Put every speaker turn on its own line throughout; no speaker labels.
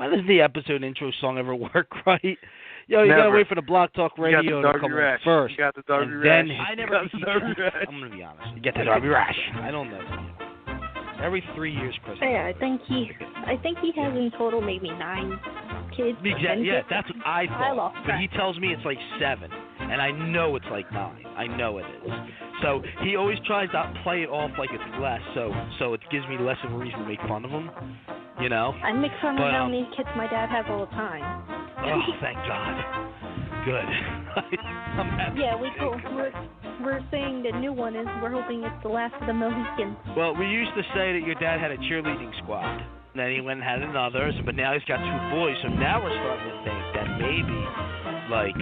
Why does the episode intro song ever work right? Yo, you
Never.
gotta wait for the Block Talk Radio to come on first.
You got the Darby
and
Rash.
then
I
hit
never got the Darby Rash.
I'm gonna be honest. You get the Darby Rash. I don't know. Every 3 years, Chris.
Yeah, I think he has in total maybe 9 kids.
Exactly. Yeah, that's what I thought.
lost
But
track.
he tells me it's like 7, and I know it's like 9. I know it is. So he always tries to play it off like it's less, so it gives me less of a reason to make fun of him. You know?
I make fun of how many kids my dad has all the time.
Oh, thank God. Good. I'm happy.
Yeah, we're saying the new one is we're hoping it's the last of the Mohicans.
Well, we used to say that your dad had a cheerleading squad. Then he went and had another, but now he's got 2 boys. So now we're starting to think that maybe, like,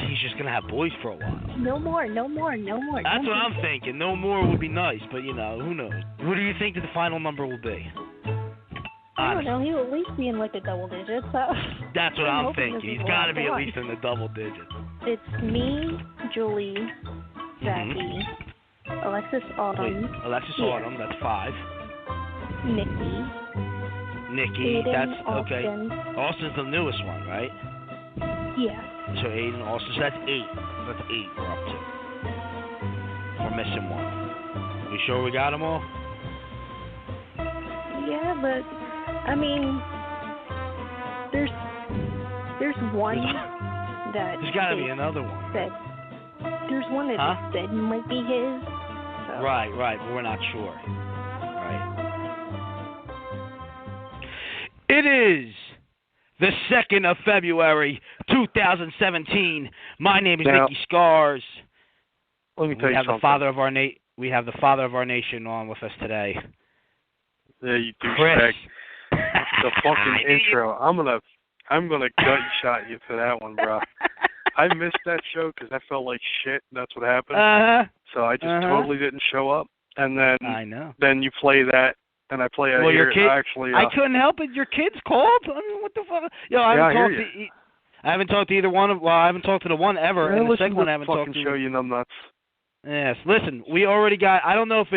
he's just gonna have boys for a while.
No more.
That's what I'm thinking. No more would be nice, but you know, who knows? What do you think that the final number will be?
I don't know. He'll at least be in like the double digits. So.
That's what I'm
hoping
thinking.
this
He's
is
got to be at
one.
least in the double digits.
It's me, Julie, Jackie, Alexis Autumn.
Wait, Alexis Autumn, that's 5.
Nikki,
Nikki,
Aiden,
that's okay.
Austin.
Austin's the newest one, right?
Yeah.
So Aiden, Austin, so that's 8. That's 8 we're up to. We're missing 1. You sure we got them all?
Yeah, but I mean, there's one that
There's got to be another one.
There's one that said might be his. So.
Right, but we're not sure. Right. It is the 2nd of February, 2017. My name is Nicky Scars.
Let me tell you something.
We have the father of our nation on with us today.
Yeah, you
Chris.
douchebag. The fucking intro. I'm gonna gunshot you for that one, bro. I missed that show because I felt like shit. That's what happened. So I just totally didn't show up. And then
I know.
Then you play that, and I play it
well,
here.
Your kid,
actually,
I couldn't help it. Your kids called. I mean, what the fuck? Yo, I haven't talked to either one of. Well, I haven't talked to the one ever, and the second one I haven't talked to.
Show you numbnuts.
Yes. Listen, we already got. I don't know if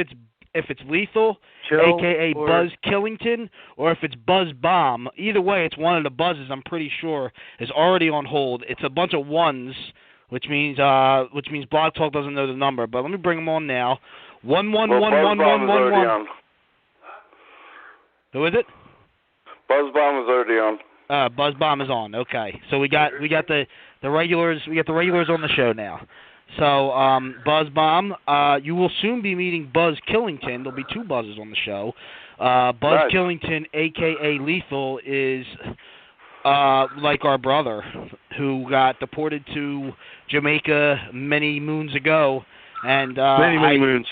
it's Lethal,
Chill,
a.k.a. Buzz Killington, or if it's Buzz Bomb. Either way, it's one of the buzzes, I'm pretty sure, is already on hold. It's a bunch of 1s, which means Blog Talk doesn't know the number. But let me bring them on now. 1111111. Who is it?
Buzz Bomb is already on.
Buzz Bomb is on. Okay, so we got the regulars. We got the regulars on the show now. So, Buzz Bomb, you will soon be meeting Buzz Killington. There'll be 2 Buzzes on the show. Buzz Killington, a.k.a. Lethal, is like our brother who got deported to Jamaica many moons ago. And
many moons.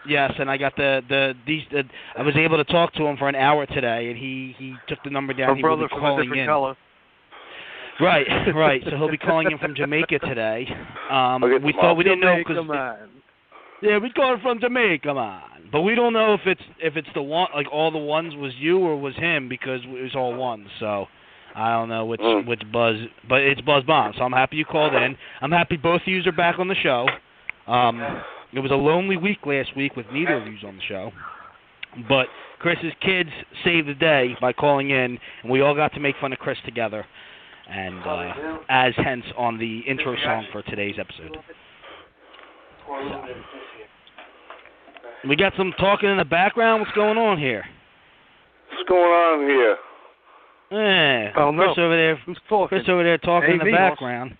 Yes, and I got I was able to talk to him for an hour today, and he took the number down.
Our brother from a different color.
Right. So he'll be calling in from Jamaica today. We didn't know because we called from Jamaica, man. But we don't know if it's the one, like all the 1s was you or was him, because it was all 1s. So I don't know which Buzz, but it's Buzz Bomb. So I'm happy you called in. I'm happy both of you are back on the show. It was a lonely week last week with neither of you on the show. But Chris's kids saved the day by calling in, and we all got to make fun of Chris together. And as hence on the intro song for today's episode. So. We got some talking in the background. What's going on here?
What's going on here?
Chris over there.
Who's talking?
Chris over there talking in the background.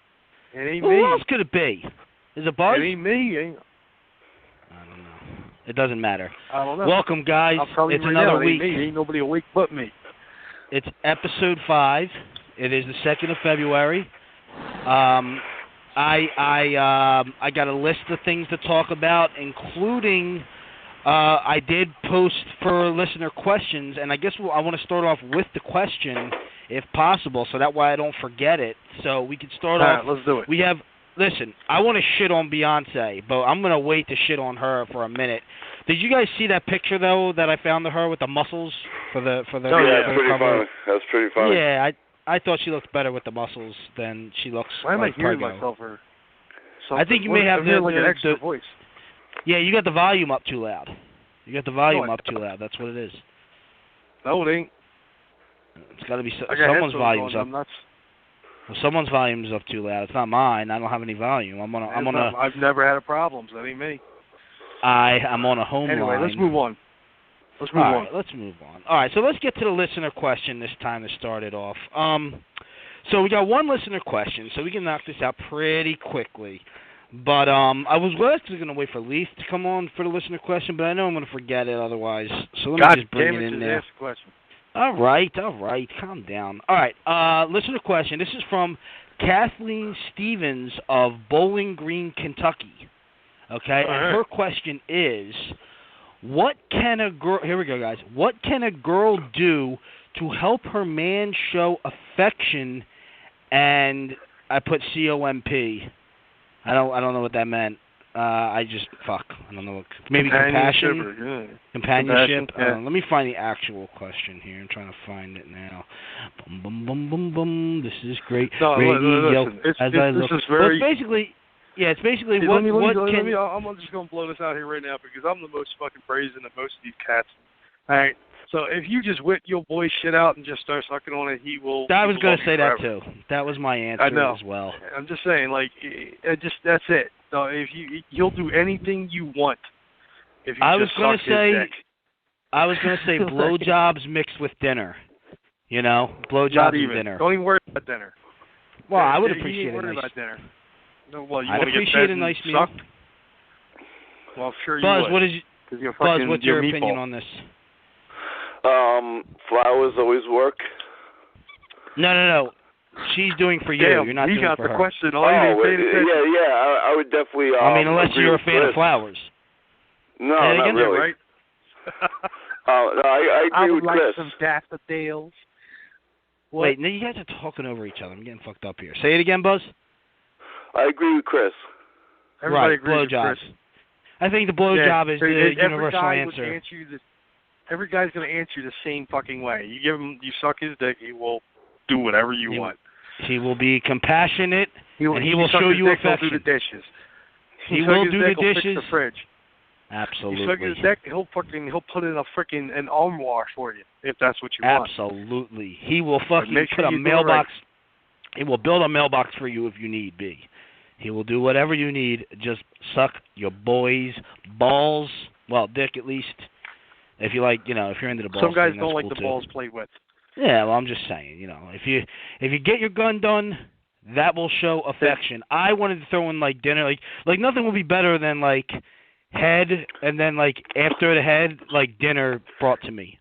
It ain't
me.
Who
else could it be? Is it Buzz?
It ain't me.
I don't know. It doesn't matter.
I don't know.
Welcome, guys. It's another week.
Ain't nobody awake but me.
It's episode 5. It is the 2nd of February. I got a list of things to talk about, including I did post for listener questions, and I guess I want to start off with the question, if possible, so that way I don't forget it. So we could start off.
All right, let's do it.
Listen, I want to shit on Beyonce, but I'm going to wait to shit on her for a minute. Did you guys see that picture, though, that I found of her with the muscles for the
yeah, that's pretty funny. That's pretty funny.
Yeah, I thought she looked better with the muscles than she looks.
Why am
like
I hearing
Prego.
myself? Or something?
I think you may have
like an extra voice.
Yeah, you got the volume up too loud. You got the volume up too loud. That's what it is.
No, it ain't.
It's got to be someone's volume's up.
Well,
someone's volume's up too loud. It's not mine. I don't have any volume.
I've never had a problem. So that ain't me.
I'm on a home line.
Anyway, let's move on.
Let's move on. All right, so let's get to the listener question this time to start it off. So we got one listener question, so we can knock this out pretty quickly. But I was actually going to wait for Leith to come on for the listener question, but I know I'm going to forget it otherwise. So let me just bring it in there.
Ask the question.
All right, calm down. All right, listener question. This is from Kathleen Stevens of Bowling Green, Kentucky. Okay, and her question is, what can a girl? Here we go, guys. What can a girl do to help her man show affection? And I put COMP. I don't know what that meant. I don't know. Maybe compassion? Companionship?
Yeah.
Let me find the actual question here. I'm trying to find it now. Boom, boom, boom, boom, boom. This is great.
No, listen. This is very...
It's basically
I'm just going to blow this out here right now because I'm the most fucking brazen of most of these cats. All right? So if you just whip your boy shit out and just start sucking on it, he will...
I was going to say that, too. That was my answer as well.
I'm just saying, that's it. So if he'll do anything you want if you just suck his dick.
I was going to say blowjobs mixed with dinner. You know? Blowjobs and dinner.
Don't even worry about dinner.
Well, I would appreciate it.
About dinner. No, well,
I'd appreciate a nice meal.
Well, I'm sure you
Buzz,
would.
Buzz, what's your opinion on this?
Flowers always work.
No. She's doing for you.
Damn,
you're not doing for her.
He got the question.
Yeah. I would definitely.
Unless you're a fan of flowers.
No, not really.
Right?
No, I agree with Chris.
I would like some daffodils.
Wait, no, you guys are talking over each other. I'm getting fucked up here. Say it again, Buzz.
I agree with Chris.
Everybody agrees with Chris.
I think the blowjob is the universal answer.
Every guy's going to answer the same fucking way. You suck his dick, he will do whatever you want.
He will be compassionate, and he will show you affection.
He'll do the dishes.
He will do the dishes.
Fix the fridge.
Absolutely.
You suck his dick, he'll put in an arm wash for you if that's what you want.
Absolutely. He will fucking put a mailbox. He will build a mailbox for you if you need be. He will do whatever you need. Just suck your boy's balls. Well, dick at least. If you like, if you're into the balls.
Some guys don't
cool
like the
too.
balls played with.
Yeah, well, I'm just saying, if you get your gun done, that will show affection. I wanted to throw in dinner, like nothing will be better than head, and then after the head, dinner brought to me.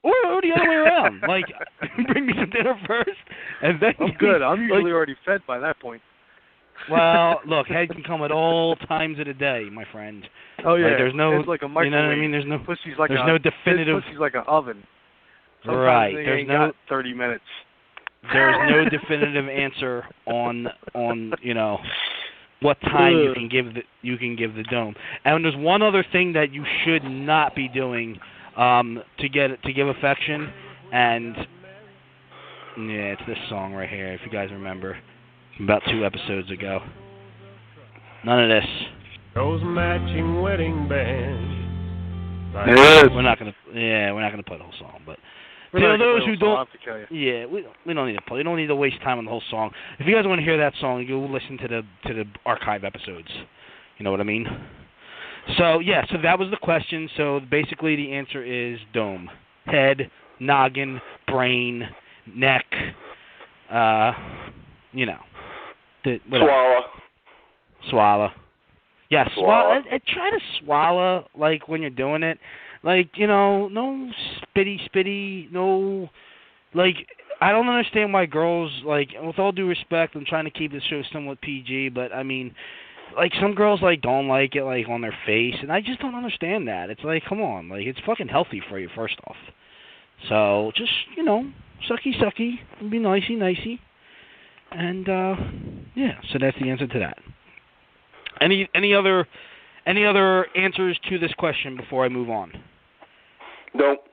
Or the other way around. Bring me some dinner first, and then
I'm good. I'm usually already fed by that point.
Well, look, head can come at all times of the day, my friend.
Oh yeah,
there's no,
it's like a microwave.
You know what I mean? There's no definitive.
Pussy's like an oven. Sometimes
right.
There's no 30 minutes.
There's no definitive answer on what time you can give the dome. And there's one other thing that you should not be doing to give affection, and it's this song right here. If you guys remember. About 2 episodes ago. None of this.
Those matching wedding bands.
We're not gonna play the whole song, but for those who don't, we don't need to play. We don't need to waste time on the whole song. If you guys want to hear that song, go listen to the archive episodes. You know what I mean? So so that was the question. So basically, the answer is dome, head, noggin, brain, neck. Swallow. Yeah, swallow. Try to swallow when you're doing it. No spitty, no. I don't understand why girls, with all due respect, I'm trying to keep this show somewhat PG, but I mean, some girls, don't like it, on their face, and I just don't understand that. It's come on, it's fucking healthy for you, first off. So, just, sucky, and be nicey. And so that's the answer to that. Any other answers to this question before I move on?
Nope.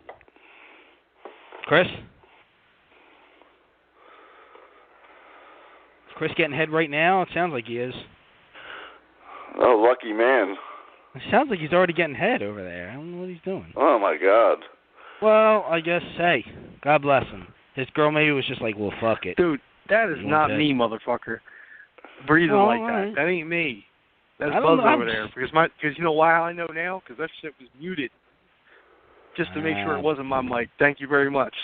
Chris? Is Chris getting head right now? It sounds like he is.
Oh, lucky man.
It sounds like he's already getting head over there. I don't know what he's doing.
Oh my God.
Well, I guess, hey, God bless him. His girl maybe was just like, well, fuck it.
Dude, that is not me, motherfucker. Breathing like that. That ain't me. That's Buzz over there. Because you know why I know now? Because that shit was muted. Just to make sure it wasn't my mic. Thank you very much.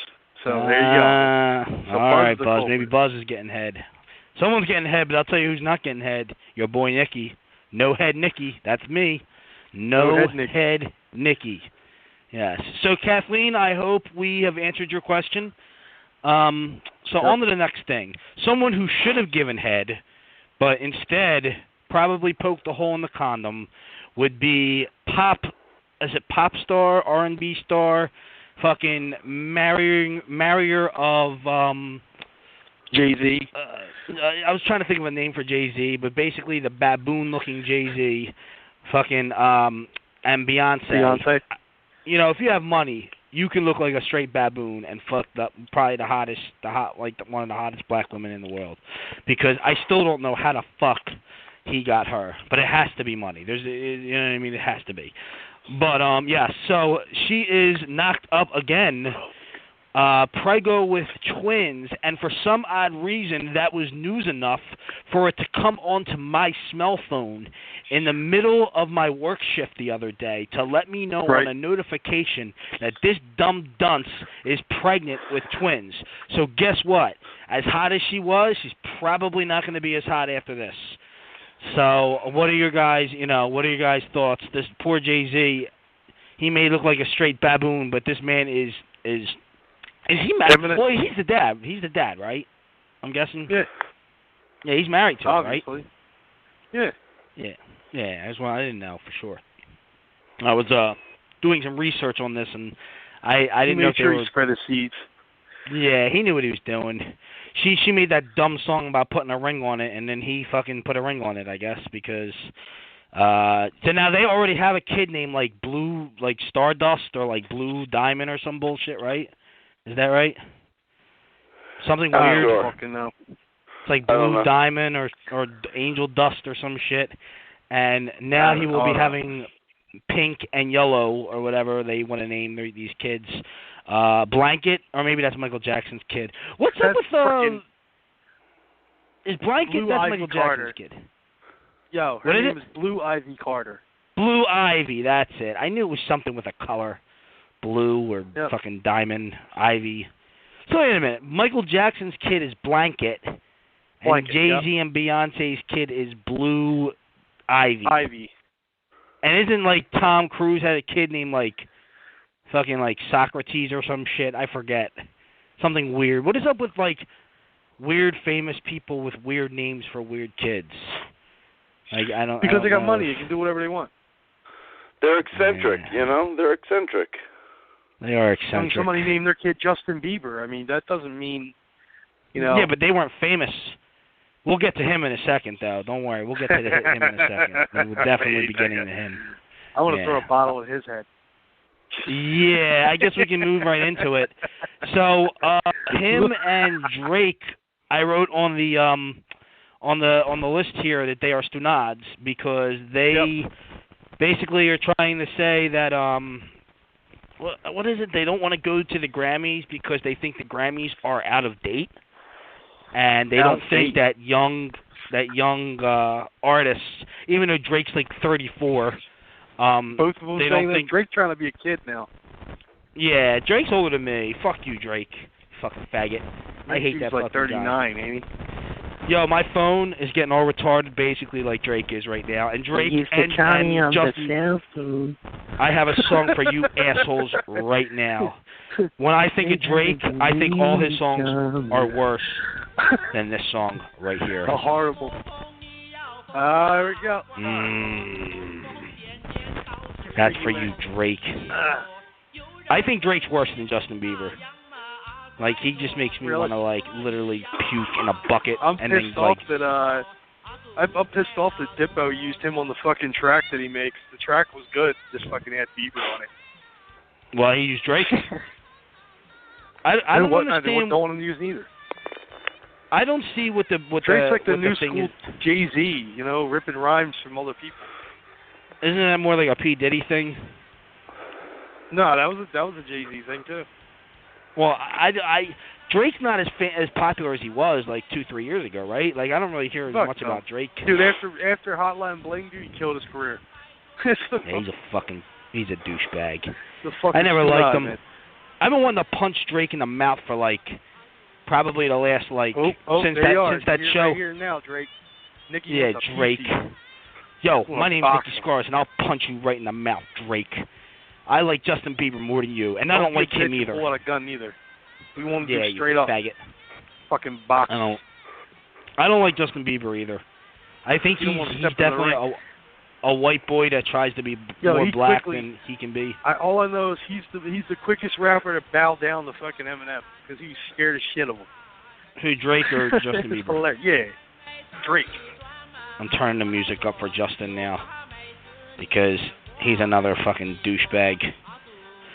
So there you go. So
all right, Buzz. Maybe Buzz is getting head. Someone's getting head, but I'll tell you who's not getting head. Your boy Nicky. No head Nicky. That's me. No head Nicky. Yes. So Kathleen, I hope we have answered your question. So on to the next thing. Someone who should have given head, but instead probably poked a hole in the condom, would be pop star, R&B star, fucking marrier of
Jay-Z.
I was trying to think of a name for Jay-Z, but basically the baboon-looking Jay-Z, fucking and Beyonce. You know, if you have money, you can look like a straight baboon and fuck up probably one of the hottest black women in the world. Because I still don't know how the fuck he got her, but it has to be money. You know what I mean? It has to be. But yeah, so she is knocked up again, prego with twins, and for some odd reason, that was news enough for it to come onto my smell phone in the middle of my work shift the other day to let me know on a notification that this dumb dunce is pregnant with twins. So guess what? As hot as she was, she's probably not going to be as hot after this. So what are your guys' thoughts? This poor Jay-Z, he may look like a straight baboon, but this man is he married? Well, he's the dad. He's the dad, right? I'm guessing.
Yeah.
Yeah, he's married to her, right?
Obviously. Yeah.
Yeah. Yeah, that's why I didn't know for sure. I was doing some research on this, and I didn't know if
he spread his seeds.
Yeah, he knew what he was doing. She made that dumb song about putting a ring on it, and then he fucking put a ring on it, I guess, because so now they already have a kid named like Blue, like Stardust or like Blue Diamond or some bullshit, right? Is that right? Something weird.
Sure.
Fucking no.
It's like Blue Diamond or Angel Dust or some shit. And now he will be having Pink and Yellow or whatever they want to name these kids. Blanket, or maybe that's Michael Jackson's kid. What's up with is Blanket?
Blue
that's
Ivy
Michael
Carter.
Jackson's kid.
Yo, her name is Blue Ivy Carter.
Blue Ivy, that's it. I knew it was something with a color, blue or fucking diamond, ivy. So wait a minute. Michael Jackson's kid is Blanket, and Jay-Z and Beyonce's kid is Blue Ivy. And isn't like Tom Cruise had a kid named like fucking like Socrates or some shit? I forget. Something weird. What is up with like weird famous people with weird names for weird kids? Like
because they got money, they can do whatever they want.
They're eccentric, you know? They're eccentric.
They are eccentric.
Somebody named their kid Justin Bieber. I mean, that doesn't mean, you know.
Yeah, but they weren't famous. We'll get to him in a second, though. Don't worry. We'll get to him in a second. We'll definitely be getting to him.
I want to throw a bottle at his head.
Yeah, I guess we can move right into it. So, him and Drake, I wrote on the list here that they are stunads because they basically are trying to say that what is it? They don't want to go to the Grammys because they think the Grammys are out of date, and they don't think that young artists, even though Drake's like 34.
Both of them saying that Drake's trying to be a kid now.
Yeah, Drake's older than me. Fuck you, Drake. Fucking faggot. I hate that fucking
like 39, ain't he?
Yo, my phone is getting all retarded basically like Drake is right now. And Drake and Justin, I have a song for you assholes right now. When I think of Drake, I think all his songs are worse than this song right here.
Oh, horrible. There we go.
That's for you, Drake. I think Drake's worse than Justin Bieber. Like, he just makes me want to, like, literally puke in a bucket. I'm pissed off
that Dippo used him on the fucking track that he makes. The track was good. Just fucking had Bieber on it.
Well, he used Drake. I don't understand.
I don't want him to use neither.
I don't see what
Drake's like the new
school
Jay-Z, you know, ripping rhymes from other people.
Isn't that more like a P. Diddy thing?
No, that was a Jay-Z thing too.
Well, Drake's not as popular as he was like 2-3 years ago, right? Like I don't really hear as much about Drake.
Dude, after Hotline Bling, dude, he killed his career.
Yeah, he's a douchebag. I never liked him.
Man.
I've been wanting to punch Drake in the mouth for like probably the last since that show.
Right here now, Drake. Nikki
Drake. Yo, my name's Nicky Scars, and I'll punch you right in the mouth, Drake. I like Justin Bieber more than you, and I don't like him either.
Pull out a gun either. We want to do
straight
up.
Faggot.
Fucking box.
I don't like Justin Bieber either. I think he's definitely a white boy that tries to be more black than he can be.
All I know is he's the quickest rapper to bow down to fucking Eminem because he's scared as shit of him.
Who, Drake or Justin Bieber?
Yeah, Drake.
I'm turning the music up for Justin now because he's another fucking douchebag.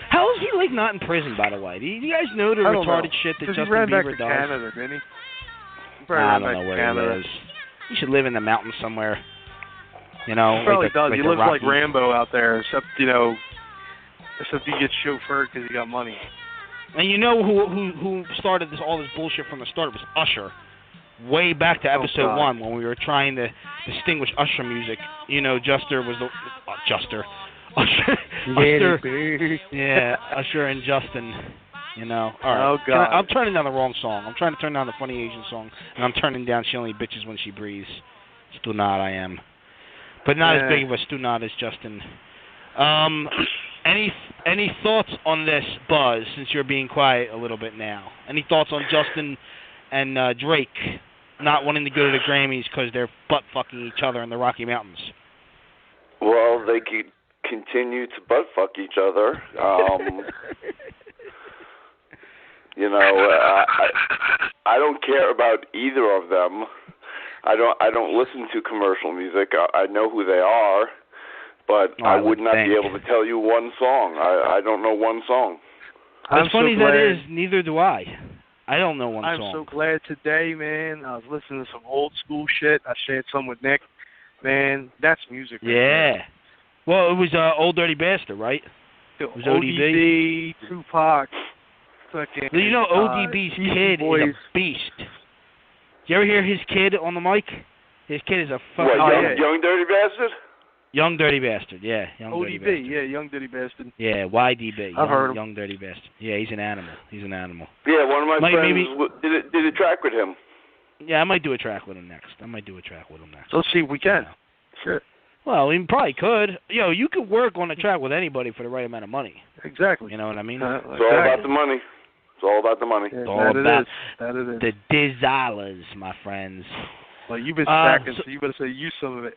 How is he like not in prison, by the way? Do you guys know the retarded shit that Justin Bieber does?
Canada, didn't he?
I don't know where he lives. He should live in the mountains somewhere. You know,
he probably does.
Like
he lives like Rambo out there, except he gets chauffeured because he got money.
And you know who started all this bullshit from the start was Usher. Way back to episode 1 when we were trying to distinguish Usher music. You know, Usher. Yeah, Usher and Justin. You know. All right.
Oh God.
I'm turning down the wrong song. I'm trying to turn down the Funny Asian song, and I'm turning down She Only Bitches When She Breathes. Stunad I am, but not as big of a Stunad as Justin. Any thoughts on this, Buzz? Since you're being quiet a little bit now, any thoughts on Justin and Drake not wanting to go to the Grammys because they're butt fucking each other in the Rocky Mountains?
Well, they could continue to butt fuck each other. You know, I don't care about either of them. I don't listen to commercial music. I know who they are, but I would not be able to tell you one song. I don't know one song.
As funny as that is, neither do I. I don't know one
song. I'm so glad today, man. I was listening to some old school shit. I shared some with Nick. Man, that's music.
Yeah. Well, it was Old Dirty Bastard, right?
It was ODB, Tupac. Fucking,
you know, ODB's kid is a beast. Did you ever hear his kid on the mic? His kid is a fucking...
Young Dirty Bastard?
Young Dirty Bastard, yeah.
ODB, yeah, Young Dirty Bastard.
Yeah, YDB.
I've heard him.
Young Dirty Bastard. Yeah, he's an animal.
Yeah, one of my friends did a track with him.
Yeah, I might do a track with him next.
Let's see if we can. Sure.
Well, we probably could. You could work on a track with anybody for the right amount of money.
Exactly.
You know what I mean?
It's all about the money. It's all about the money.
It's all about the $10, my friends.
Well, you've been stacking, so you better say use some of it.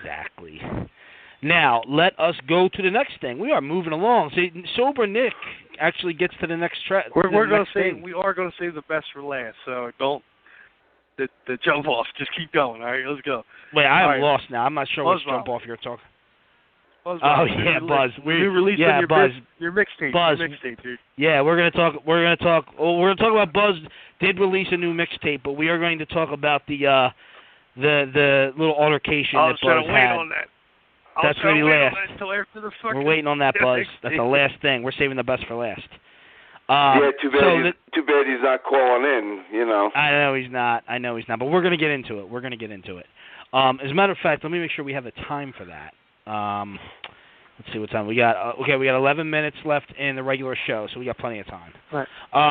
Exactly. Now, let us go to the next thing. We are moving along. See, Sober Nick actually gets to the next track.
We are going to save the best for last, so don't the jump off. Just keep going, all right? Let's go.
Wait, I'm lost now. I'm not sure which jump off you're talking.
Buzz,
Buzz.
We released your mixtape.
Buzz.
Your mixtape, dude.
Yeah, we're gonna talk about Buzz did release a new mixtape, but we are going to talk about the little altercation that Buzz had.
On that.
That's going to be last.
We're
waiting on that, Buzz. That's the last thing. We're saving the best for last.
Yeah, too bad he's not calling in, you know.
I know he's not, but we're going to get into it. As a matter of fact, let me make sure we have the time for that. Let's see what time we got. We got 11 minutes left in the regular show, so we got plenty of time.
All right.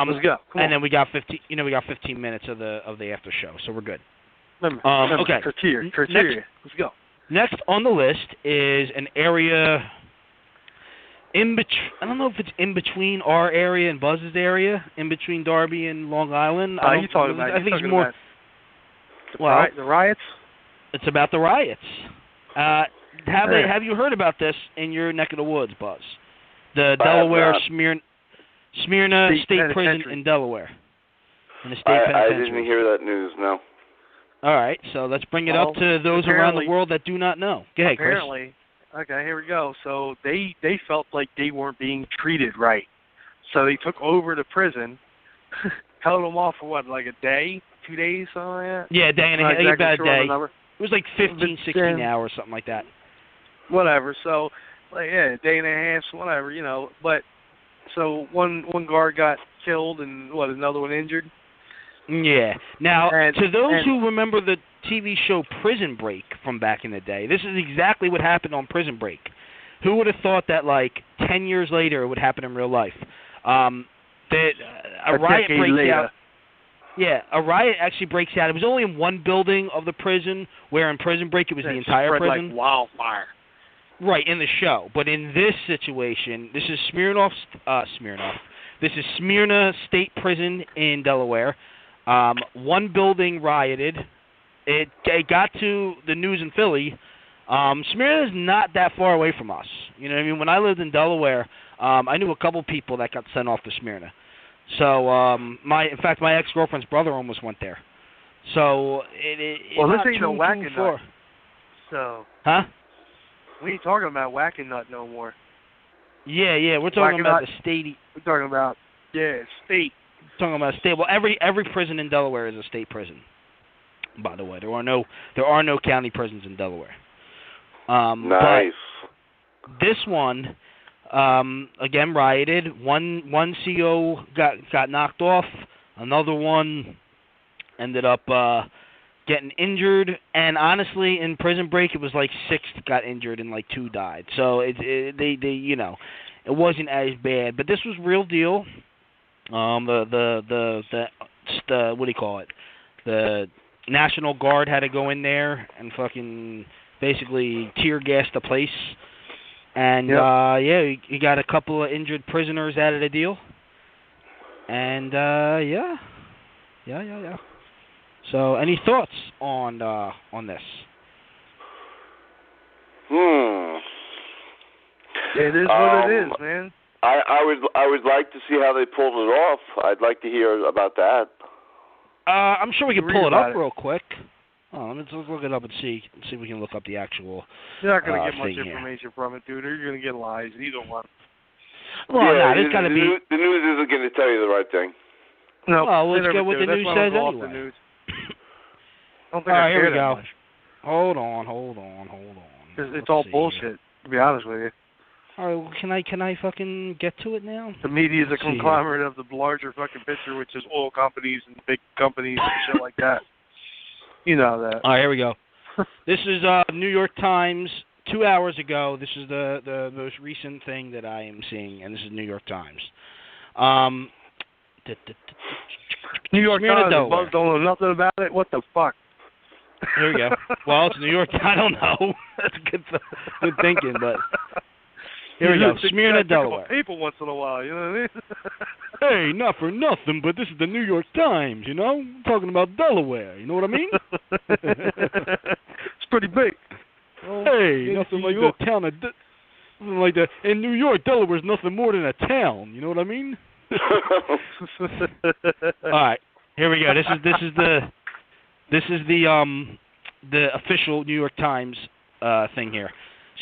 Let's go.
And then we got 15. We got 15 minutes of the after show, so we're good.
Remember,
okay.
Criteria. Let's go.
Next on the list is an area I don't know if it's in between our area and Buzz's area, in between Darby and Long Island.
I think it's more. The riots.
It's about the riots. Have you heard about this in your neck of the woods, Buzz? The Delaware Smyrna State Prison in Delaware. In the state penitentiary.
I didn't hear that news. No.
All right, so let's bring it up to those around the world that do not know. Go ahead, Chris.
Apparently, okay, here we go. So they felt like they weren't being treated right. So they took over the prison, held them off for like a day, 2 days, something like that?
Yeah, a day and about a day. It was like 15, 16 hours, something like that.
Whatever. So, a day and a half, whatever, But So one guard got killed and another one injured?
Yeah. Now, to those who remember the TV show Prison Break from back in the day, this is exactly what happened on Prison Break. Who would have thought that, 10 years later it would happen in real life? A riot breaks out. Yeah, a riot actually breaks out. It was only in one building of the prison, where in Prison Break it was the entire
spread
prison.
Like wildfire.
Right, in the show. But in this situation, this is Smyrna State Prison in Delaware. One building rioted. It got to the news in Philly. Smyrna's not that far away from us. You know what I mean? When I lived in Delaware, I knew a couple people that got sent off to Smyrna. So, my ex-girlfriend's brother almost went there. So, this
ain't no whacking nut. So.
Huh?
We ain't talking about whacking nut no more.
Yeah, we're talking about the state.
We're talking about, state.
We're talking about state. Well, every prison in Delaware is a state prison. By the way, there are no county prisons in Delaware.
Nice.
But this one, again, rioted. One CO got knocked off. Another one ended up getting injured. And honestly, in Prison Break, it was 6 got injured and 2 died. So it wasn't as bad. But this was real deal. The what do you call it? The National Guard had to go in there and fucking basically tear gas the place. And, you got a couple of injured prisoners out of the deal. And, yeah. So, any thoughts on this?
It is what it is, man.
I would like to see how they pulled it off. I'd like to hear about that.
I'm sure we can pull it up real quick. Let's look it up and see if we can look up the actual.
You're not going to get much information
here
from it, dude. Or you're going to get lies. Either one.
Well, there's got to be.
The news isn't going to tell you the right thing.
No.
Well, let's go what the news says anyway.
The news.
All right, here we go. Hold on.
It's all bullshit, to be honest with you.
All right, well, can I fucking get to it now?
The media is a conglomerate of the larger fucking picture, which is oil companies and big companies and shit like that. You know that.
All right, here we go. This is New York Times 2 hours ago. This is the most recent thing that I am seeing, and this is New York Times.
New York Times, don't know nothing about it? What the fuck?
Here we go. Well, it's New York. I don't know. That's good thinking, but here we go. Smyrna, Delaware.
People once in a while, you know what I mean?
Hey, not for nothing, but this is the New York Times, you know? I'm talking about Delaware, you know what I mean?
It's pretty big.
Hey, nothing like the town of... Nothing like that. In New York, Delaware's nothing more than a town, you know what I mean? All right, here we go. This is the official New York Times thing here.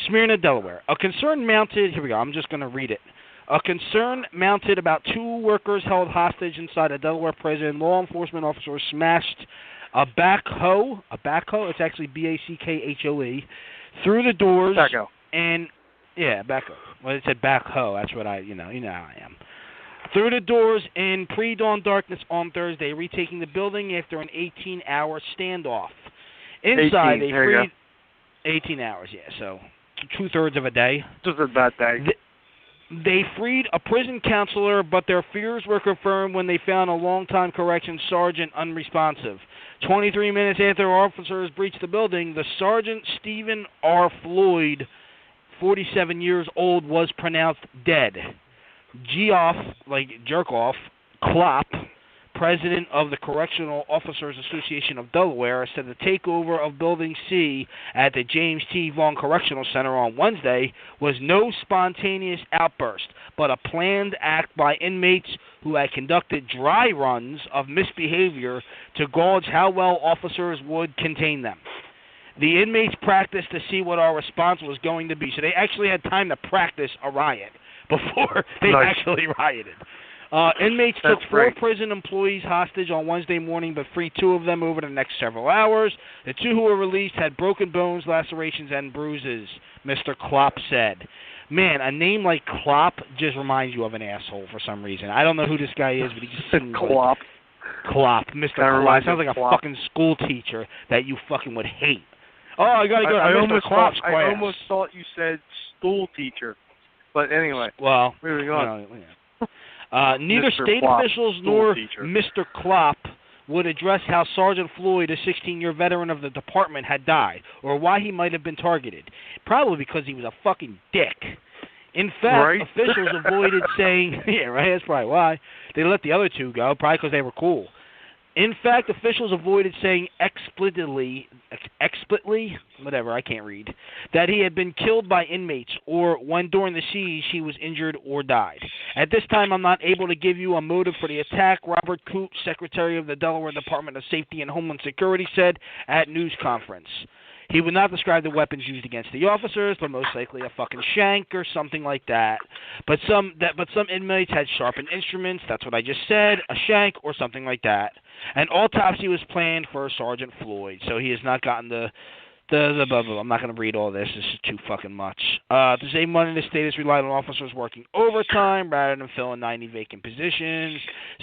Smyrna, Delaware. A concern mounted. Here we go. I'm just going to read it. A concern mounted about 2 workers held hostage inside a Delaware prison. Law enforcement officers smashed a backhoe. It's actually BACKHOE. Through the doors.
Backhoe.
And yeah, backhoe. Well, it said backhoe. That's what you know how I am. Through the doors in pre-dawn darkness on Thursday, retaking the building after an 18-hour standoff. Inside, they freed 18 hours, yeah, so 2/3 of a day.
Just a bad day.
They freed a prison counselor, but their fears were confirmed when they found a longtime corrections sergeant unresponsive. 23 minutes after officers breached the building, the Sergeant Stephen R. Floyd, 47 years old, was pronounced dead. Geoff, like jerk-off, Klopp, president of the Correctional Officers Association of Delaware, said the takeover of Building C at the James T. Vaughn Correctional Center on Wednesday was no spontaneous outburst, but a planned act by inmates who had conducted dry runs of misbehavior to gauge how well officers would contain them. The inmates practiced to see what our response was going to be, so they actually had time to practice a riot before they actually rioted. Inmates took 4 prison employees hostage on Wednesday morning, but freed 2 of them over the next several hours. The 2 who were released had broken bones, lacerations, and bruises, Mr. Klopp said. man, a name like Klopp just reminds you of an asshole for some reason. I don't know who this guy is, but he just seems
Klopp.
Klopp, Mr. Klopp. Sounds like a fucking school teacher that you fucking would hate. Oh, I gotta go to Mr. Klopp's class.
I almost thought you said stool teacher. But anyway,
well,
moving on.
Neither state officials nor Mr. Klopp would address how Sergeant Floyd, a 16-year veteran of the department, had died, or why he might have been targeted. Probably because he was a fucking dick. In fact, officials avoided saying, yeah, right, that's probably why. They let the other two go, probably because they were cool. In fact, officials avoided saying explicitly, whatever, I can't read, that he had been killed by inmates or when during the siege he was injured or died. At this time, I'm not able to give you a motive for the attack, Robert Coote, Secretary of the Delaware Department of Safety and Homeland Security, said at news conference. He would not describe the weapons used against the officers, but most likely a fucking shank or something like that. But some inmates had sharpened instruments. That's what I just said, a shank or something like that. An autopsy was planned for Sergeant Floyd, so he has not gotten the blah, blah, blah. I'm not going to read all this. This is too fucking much. To save money, the state has relied on officers working overtime rather than filling 90 vacant positions.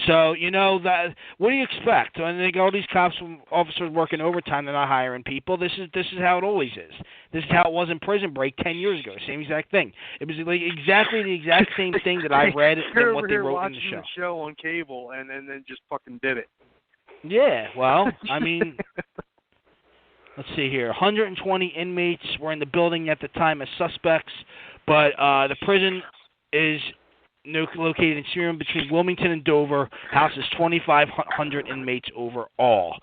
So, you know, that. What do you expect? When they got all these officers working overtime, they're not hiring people. This is how it always is. This is how it was in Prison Break 10 years ago. Same exact thing. It was like exactly the exact same thing that I read and what they wrote in the show.
Watching the show on cable and then just fucking did it.
Yeah, well, I mean... Let's see here. 120 inmates were in the building at the time as suspects, but the prison is located in Syrian between Wilmington and Dover, houses 2,500 inmates overall.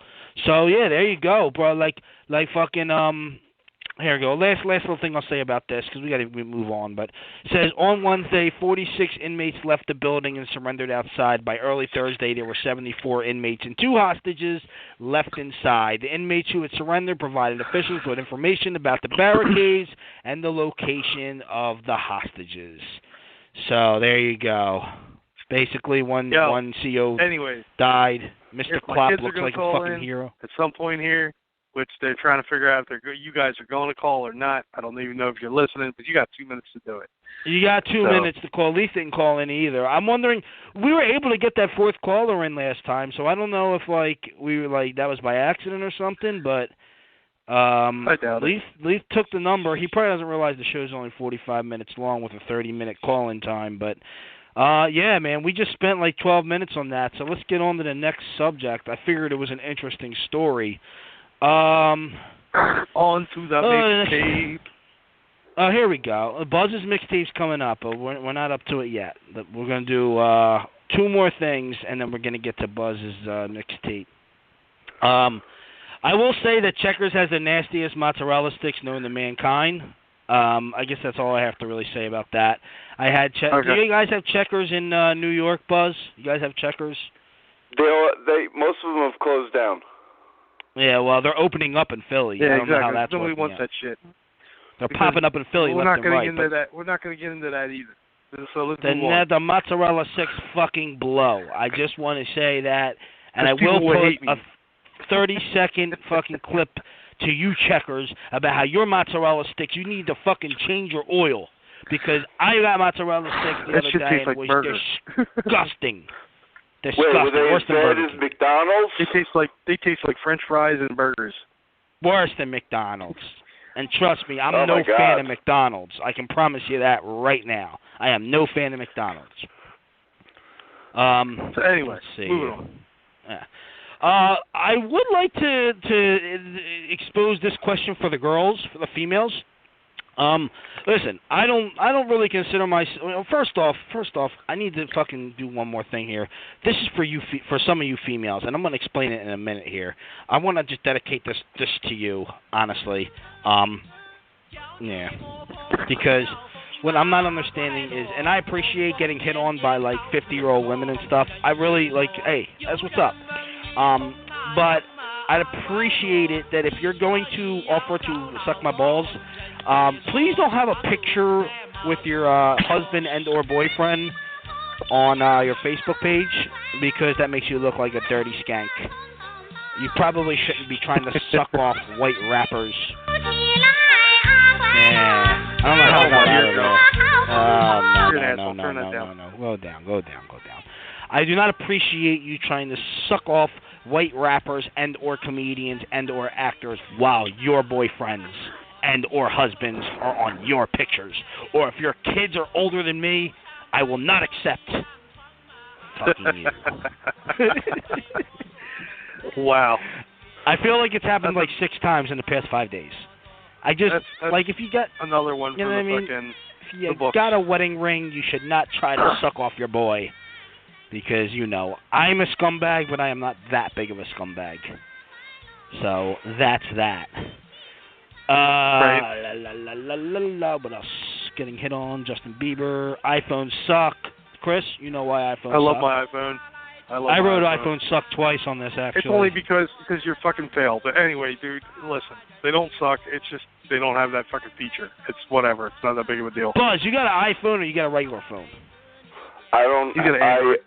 So yeah, there you go, bro. Like fucking Here we go. Last little thing I'll say about this, because we got to move on. But it says, on Wednesday, 46 inmates left the building and surrendered outside. By early Thursday, there were 74 inmates and 2 hostages left inside. The inmates who had surrendered provided officials with information about the barricades and the location of the hostages. So there you go. Basically, one CO died. Mr. Klopp looks like a fucking hero.
At some point here, which they're trying to figure out if you guys are going to call or not. I don't even know if you're listening, but you got 2 minutes to do it.
You got 2 minutes to call. Leaf didn't call in either. I'm wondering, we were able to get that 4th caller in last time, so I don't know if we were that was by accident or something, but
I doubt it.
Leaf took the number. He probably doesn't realize the show's only 45 minutes long with a 30-minute call-in time, but yeah, man, we just spent 12 minutes on that, so let's get on to the next subject. I figured it was an interesting story. On
to the mixtape.
Here we go. Buzz's mixtape's coming up, but we're not up to it yet. We're going to do 2 more things, and then we're going to get to Buzz's mixtape. I will say that Checkers has the nastiest mozzarella sticks known to mankind. I guess that's all I have to really say about that. I had Do you guys have Checkers in New York, Buzz? You guys have Checkers?
Most of them have closed down.
Yeah, well, they're opening up in Philly.
Yeah,
I don't know how that's
Nobody
working
wants
yet.
that shit.
They're popping up in Philly left and right.
We're not going to get into that either. So let's move on.
The mozzarella sticks fucking blow. I just want to say that, and I will put a 30-second fucking clip to you, Checkers, about how your mozzarella sticks, you need to fucking change your oil. Because I got mozzarella sticks the other day and it was disgusting. Disgusting.
Wait, were they as bad as McDonald's?
They taste like French fries and burgers.
Worse than McDonald's. And trust me, I'm no fan of McDonald's. I can promise you that right now. I am no fan of McDonald's.
So anyway,
let's see.
moving on.
Yeah. I would like to expose this question for the girls, for the females. Listen, I don't really consider myself. First off, I need to fucking do one more thing here. This is for you, for some of you females, and I'm gonna explain it in a minute here. I want to just dedicate this to you, honestly. Yeah, because what I'm not understanding is, and I appreciate getting hit on by 50-year-old women and stuff. I really hey, that's what's up. But I'd appreciate it that if you're going to offer to suck my balls, please don't have a picture with your husband and or boyfriend on your Facebook page, because that makes you look like a dirty skank. You probably shouldn't be trying to suck off white rappers. Yeah, I don't know how I got out of there. No. Go down. I do not appreciate you trying to suck off white rappers and or comedians and or actors while your boyfriends and or husbands are on your pictures. Or if your kids are older than me, I will not accept fucking you.
Wow.
I feel like it's happened like 6 times in the past 5 days. I just,
that's
like, if you got...
Another one
you know
from
what I mean?
fucking...
If you got a wedding ring, you should not try to suck off your boy. Because, you know, I'm a scumbag, but I am not that big of a scumbag. So, that's that.
Right.
What else? Getting hit on, Justin Bieber. iPhones suck. Chris, you know why iPhones suck.
I love my iPhone. I
wrote iPhone suck twice on this, actually.
It's only because you're fucking failed. But anyway, dude, listen. They don't suck. It's just they don't have that fucking feature. It's whatever. It's not that big of a deal.
Buzz, you got an iPhone or you got a regular phone?
I don't.
You got an Android.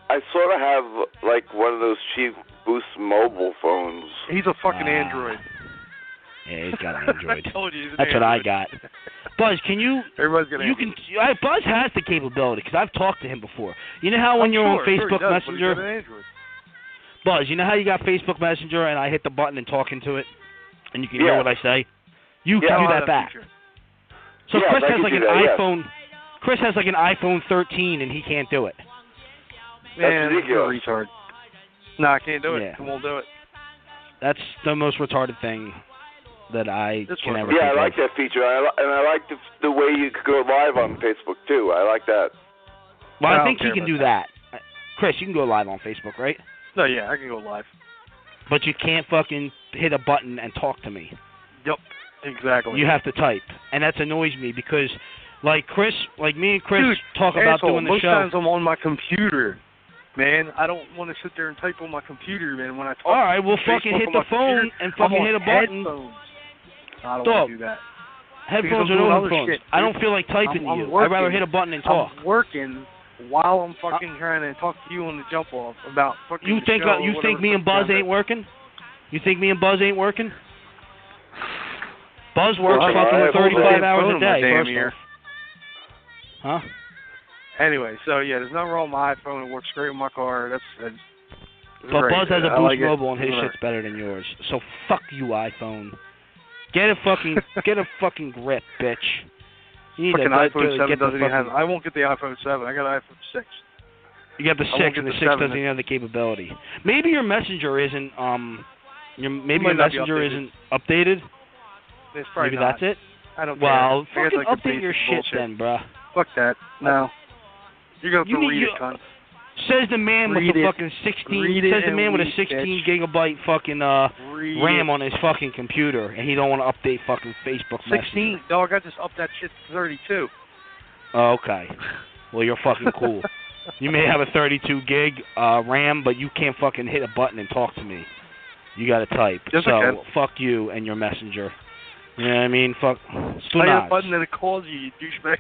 I sort of have like one of those cheap Boost mobile phones.
He's a fucking Android.
Yeah, he's got an Android.
I told you.
That's what I got. Buzz, can you?
Everybody's got Android.
Buzz has the capability because I've talked to him before. You know how when you're on Facebook Messenger, Buzz, you know how you got Facebook Messenger and I hit the button and talk into it, and you can hear what I say. You can do that back.
Feature.
So Chris has like an iPhone. Chris has like an iPhone 13 and he can't do it.
Man, you're a retard. No, I can't do it.
Yeah.
I won't do it.
That's the most retarded thing that I can ever
think
I
like that feature. And I like the way you could go live on Facebook, too. I like that.
Well, I think he can do that. Chris, you can go live on Facebook, right?
No, yeah, I can go live.
But you can't fucking hit a button and talk to me.
Yep, exactly.
You have to type. And that annoys me because, like me and Chris
Dude,
talk about doing the
most
show.
Most times I'm on my computer. Man, I don't want to sit there and type on my computer, man. When I talk,
all right, we'll fucking hit the phone and fucking hit a button.
Headphones. I don't want to do that.
Headphones are no phones.
Shit,
I don't feel like typing to you. I'd rather hit a button and talk.
I'm working while I'm fucking trying to talk to you on the jump off about fucking.
You think me and Buzz ain't working? You think me and Buzz ain't working? Buzz works fucking 35 hours a day. First off. Huh?
Anyway, so yeah, there's nothing wrong with my iPhone. It works great with my car. That's
but
great.
Buzz has a Boost Mobile and his shit's better than yours. So fuck you, iPhone. Get a fucking grip, bitch. You need
fucking iPhone 7 doesn't even have. I won't get the iPhone 7. I got an iPhone 6.
You got the 6, and the 6 doesn't even have the capability. Maybe your Messenger isn't your Messenger isn't updated.
It's probably
maybe
not.
That's it.
I don't
well,
care.
Fucking update your shit then, bruh.
Fuck that. No. You're going to have to read it, cunt.
Says the man with the fucking 16. Says the man with a 16 gigabyte fucking RAM on his fucking computer, and he don't want to update fucking Facebook Messenger.
16, dog. I just upped that shit to 32.
Oh, okay. Well, you're fucking cool. You may have a 32 gig RAM, but you can't fucking hit a button and talk to me. You got to type.
Yes,
so fuck you and your Messenger. You know what I mean? Fuck.
I hit a button and it calls you douchebag.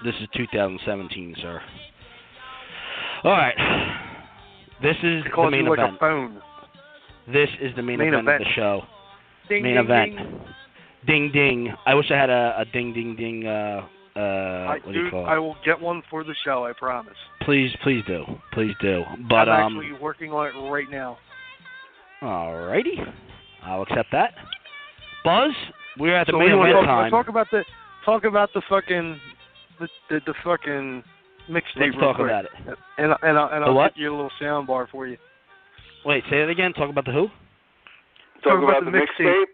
This is 2017, sir. All right. This is the main event.
Like a phone.
This is the main event of the show.
Ding,
main
ding,
event.
Ding.
Ding ding. I wish I had a ding ding ding. What do you call it?
I will get one for the show. I promise.
Please do. But
I'm actually working on it right now.
Alrighty. I'll accept that. Buzz, we're at the main
event
time.
Talk about the fucking the fucking mixtape.
Let's talk about it.
And I'll get you a little sound bar for you.
Wait, say that again. Talk about the who?
Talk about the mixtape.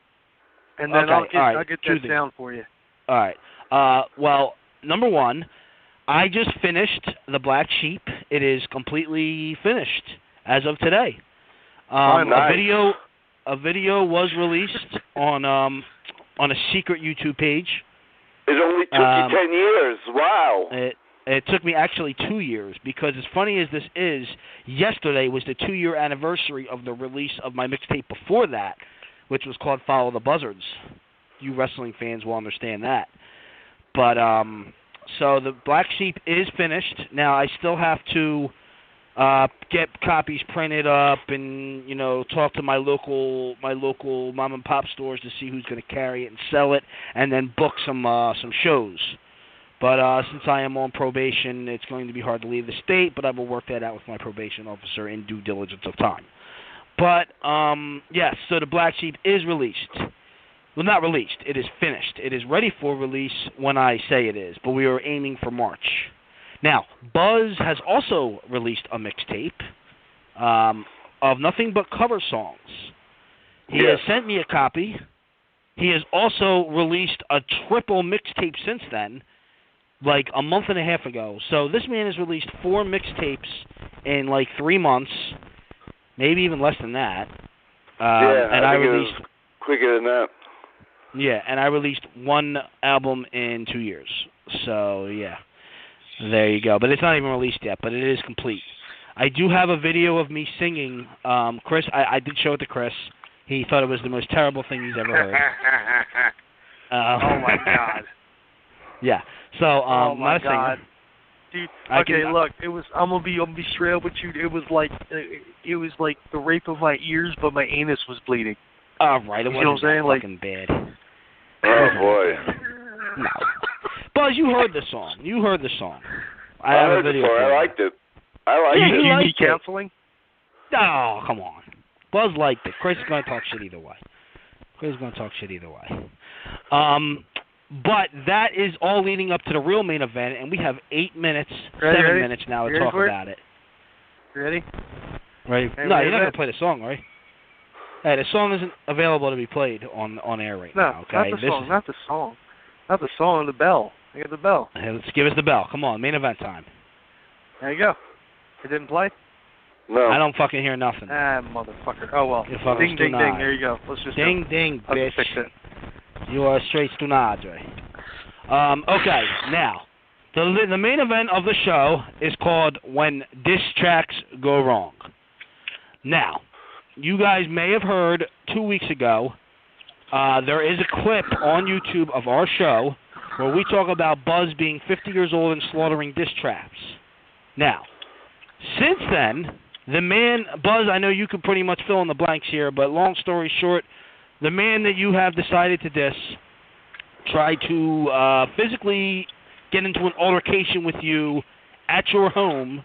And then I'll get that sound for you.
All right. Well, number one, I just finished The Black Sheep. It is completely finished as of today.
Nice.
A video was released on a secret YouTube page.
It only took you 10 years. Wow.
It took me actually 2 years because as funny as this is, yesterday was the 2-year anniversary of the release of my mixtape before that, which was called Follow the Buzzards. You wrestling fans will understand that. But so the Black Sheep is finished. Now I still have to get copies printed up, and talk to my local mom and pop stores to see who's going to carry it and sell it, and then book some shows. But since I am on probation, it's going to be hard to leave the state, but I will work that out with my probation officer in due diligence of time. But, yes, so the Black Sheep is released. Well, not released. It is finished. It is ready for release when I say it is, but we are aiming for March. Now, Buzz has also released a mixtape of nothing but cover songs. He has sent me a copy. He has also released a triple mixtape since then, like a month and a half ago. So this man has released 4 mixtapes in like 3 months, maybe even less than that. And I released
it was quicker than that.
Yeah, and I released 1 album in 2 years. So yeah, there you go. But it's not even released yet, but it is complete. I do have a video of me singing. Chris, I did show it to Chris. He thought it was the most terrible thing he's ever heard.
Oh my God.
Yeah. So
oh my
not a
God.
singer.
Dude, okay, look, it was. I'm gonna be straight up with you. It was like the rape of my ears, but my anus was bleeding.
All right, it wasn't that fucking bad.
Oh boy.
No. Buzz, you heard the song. I have
heard
a video.
I liked it. Do
you need counseling?
Oh, come on. Buzz liked it. Chris is gonna talk shit either way. But that is all leading up to the real main event, and we have 8 minutes, 7 minutes now to talk about it.
Ready?
Ready? No, you're not going to play the song, right? Hey, the song isn't available to be played on air right now, okay?
Not the song, the bell. I got the bell.
Hey, let's give us the bell. Come on, main event time.
There you go. It didn't play?
No.
I don't fucking hear nothing.
Ah, motherfucker. Oh, well.
Ding,
ding, ding. There you go. Let's just
ding, ding,
I'll
bitch.
Fix it.
You are straight stunadre. Okay, now, the main event of the show is called When Diss Tracks Go Wrong. Now, you guys may have heard 2 weeks ago, there is a clip on YouTube of our show where we talk about Buzz being 50 years old and slaughtering diss tracks. Now, since then, the man, Buzz, I know you could pretty much fill in the blanks here, but long story short, the man that you have decided to diss tried to physically get into an altercation with you at your home.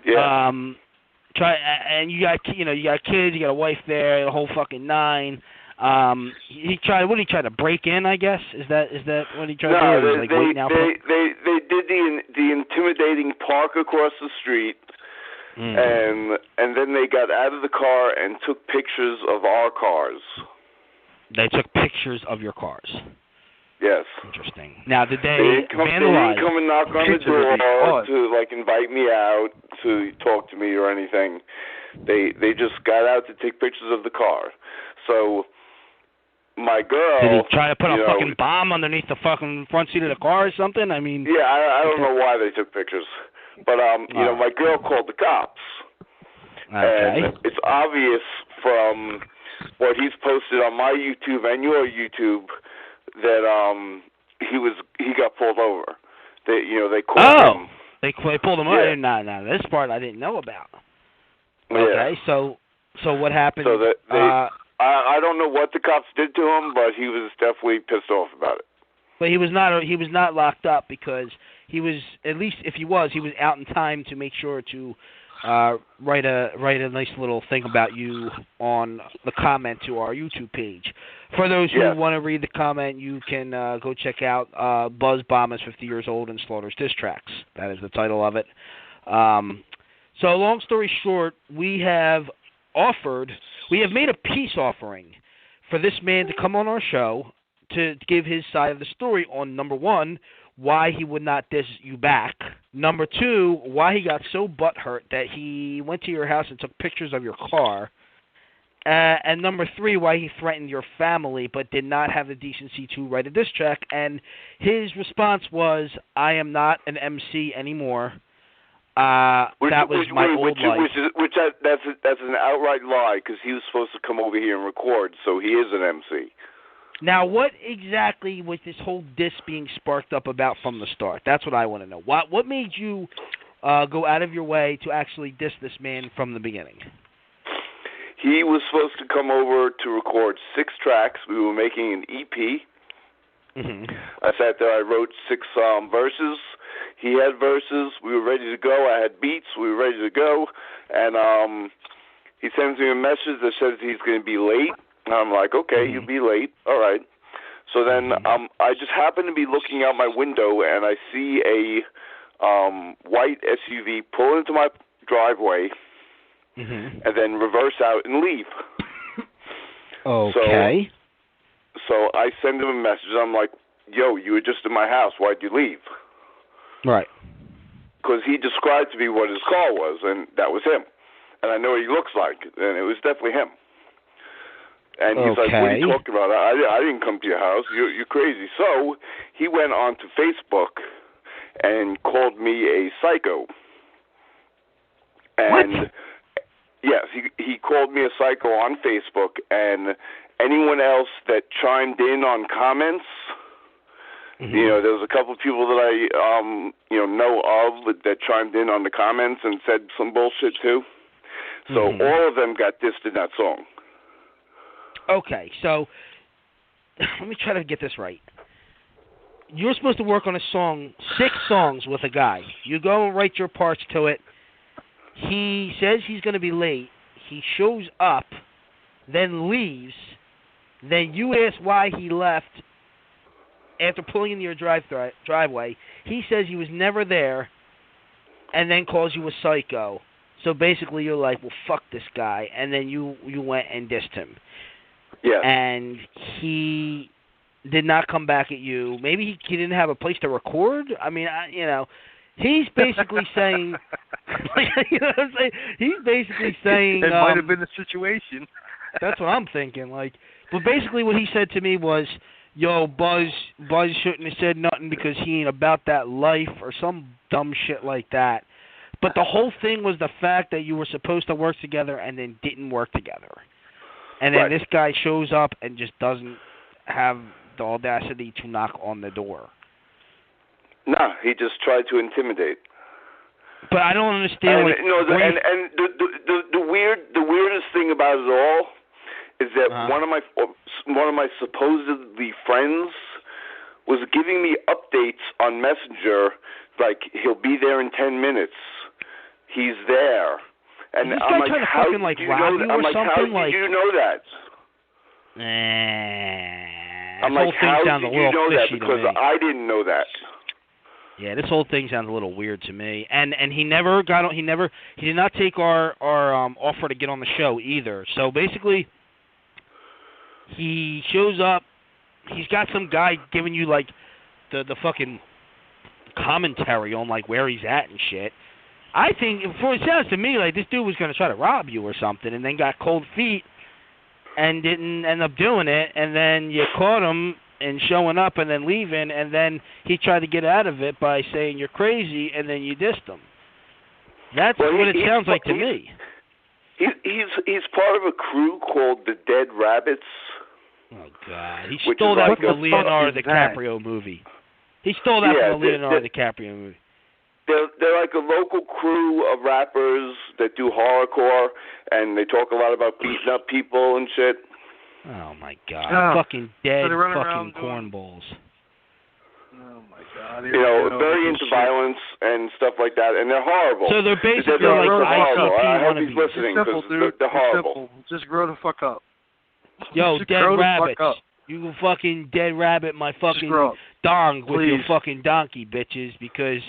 Yeah.
And you got kids, you got a wife there, the whole fucking nine. He tried. What did he try to break in? I guess is that what he tried to do?
They did the intimidating park across the street. And then they got out of the car and took pictures of our cars.
They took pictures of your cars.
Yes.
Interesting. Now, did they
They
vandalize?
didn't come and knock on the door to invite me out to talk to me or anything. They just got out to take pictures of the car. So my girl.
Did he try to put a fucking bomb underneath the fucking front seat of the car or something? I mean.
Yeah, I don't know why they took pictures. But, my girl called the cops.
Okay.
And it's obvious from what he's posted on my YouTube and your YouTube that he got pulled over. They called him.
They pulled him over? No, this part I didn't know about. Okay, so what happened?
So I don't know what the cops did to him, but he was definitely pissed off about it.
But he was not locked up because he was, at least if he was out in time to make sure to write a nice little thing about you on the comment to our YouTube page. For those who want to read the comment, you can go check out Buzz Bomb is 50 years old and slaughters diss tracks. That is the title of it. So long story short, we have made a peace offering for this man to come on our show to give his side of the story on, number one, why he would not diss you back. Number two, why he got so butthurt that he went to your house and took pictures of your car. And number three, why he threatened your family but did not have the decency to write a diss track. And his response was, I am not an MC anymore. That was my old life.
That's an outright lie because he was supposed to come over here and record, so he is an MC.
Now, what exactly was this whole diss being sparked up about from the start? That's what I want to know. What made you go out of your way to actually diss this man from the beginning?
He was supposed to come over to record 6 tracks. We were making an EP.
Mm-hmm.
I sat there. I wrote 6 verses. He had verses. We were ready to go. I had beats. We were ready to go. And he sends me a message that says he's going to be late. And I'm like, okay, you'll be late. All right. So then I just happen to be looking out my window, and I see a white SUV pull into my driveway and then reverse out and leave.
Okay.
So I send him a message. I'm like, yo, you were just in my house. Why'd you leave?
Right.
Because he described to me what his car was, and that was him. And I know what he looks like, and it was definitely him. And he's like, what are you talking about? I didn't come to your house. You're crazy. So he went on to Facebook and called me a psycho. And
what?
Yes, he called me a psycho on Facebook, and anyone else that chimed in on comments, there was a couple of people that I know of that chimed in on the comments and said some bullshit too. So all of them got dissed in that song.
Okay, so let me try to get this right. You're supposed to work on a song, 6 songs with a guy. You go and write your parts to it. He says he's going to be late. He shows up, then leaves. Then you ask why he left after pulling into your driveway. He says he was never there, and then calls you a psycho. So basically you're like, well, fuck this guy. And then you went and dissed him.
Yeah.
And he did not come back at you. Maybe he didn't have a place to record. I mean, he's basically saying, you know what I'm saying? He's basically saying
it might have been a situation.
That's what I'm thinking. But basically what he said to me was, yo, Buzz shouldn't have said nothing because he ain't about that life or some dumb shit like that. But the whole thing was the fact that you were supposed to work together and then didn't work together. And then this guy shows up and just doesn't have the audacity to knock on the door.
No, he just tried to intimidate.
But I don't understand.
And the weirdest thing about it all is that one of my supposedly friends was giving me updates on Messenger, like he'll be there in 10 minutes. He's there. And
is this
I'm
guy
like,
trying to
how
fucking
did you
rob
know
you
that?
or
I'm like,
something?
How did you know that? I'm like, how did you know that? Because I didn't know that.
Yeah, this whole thing sounds a little weird to me. And he never got on. He did not take our offer to get on the show either. So basically, he shows up. He's got some guy giving you like the fucking commentary on like where he's at and shit. I think, for it sounds to me like this dude was going to try to rob you or something and then got cold feet and didn't end up doing it, and then you caught him and showing up and then leaving, and then he tried to get out of it by saying you're crazy, and then you dissed him. That's what it sounds like to me.
He's part of a crew called the Dead Rabbits.
Oh, God. He stole that from the Leonardo DiCaprio movie. He stole that from the Leonardo DiCaprio movie.
They're like a local crew of rappers that do horrorcore, and they talk a lot about beating up people and shit.
Oh, my God. Fucking dead fucking cornballs.
Oh, my God.
Very into violence and stuff like that, and they're horrible.
So they're basically like ICP
I hope
wannabes.
he's listening, because they're horrible.
Just grow the fuck up.
Yo, Dead Rabbits. You fucking Dead Rabbit my fucking dong with your fucking donkey, bitches, because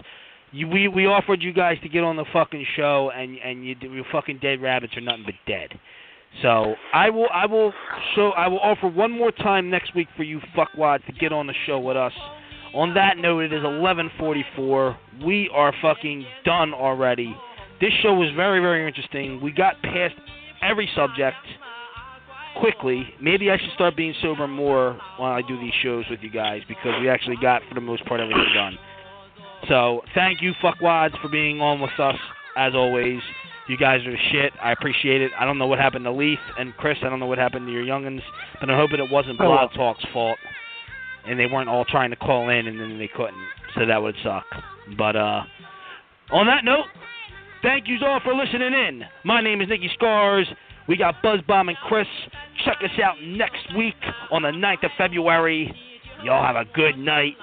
we offered you guys to get on the fucking show, and you fucking Dead Rabbits are nothing but dead. So I will offer one more time next week for you fuckwads to get on the show with us. On that note, it is 11:44. We are fucking done already. This show was very, very interesting. We got past every subject quickly. Maybe I should start being sober more when I do these shows with you guys, because we actually got, for the most part, everything done. So thank you, fuckwads, for being on with us, as always. You guys are the shit. I appreciate it. I don't know what happened to Leaf and Chris. I don't know what happened to your youngins, but I'm hoping it wasn't Blog Talk's fault, and they weren't all trying to call in and then they couldn't, so that would suck. But On that note, thank you all for listening in. My name is Nicky Scars. We got Buzzbomb and Chris. Check us out next week on the 9th of February. Y'all have a good night.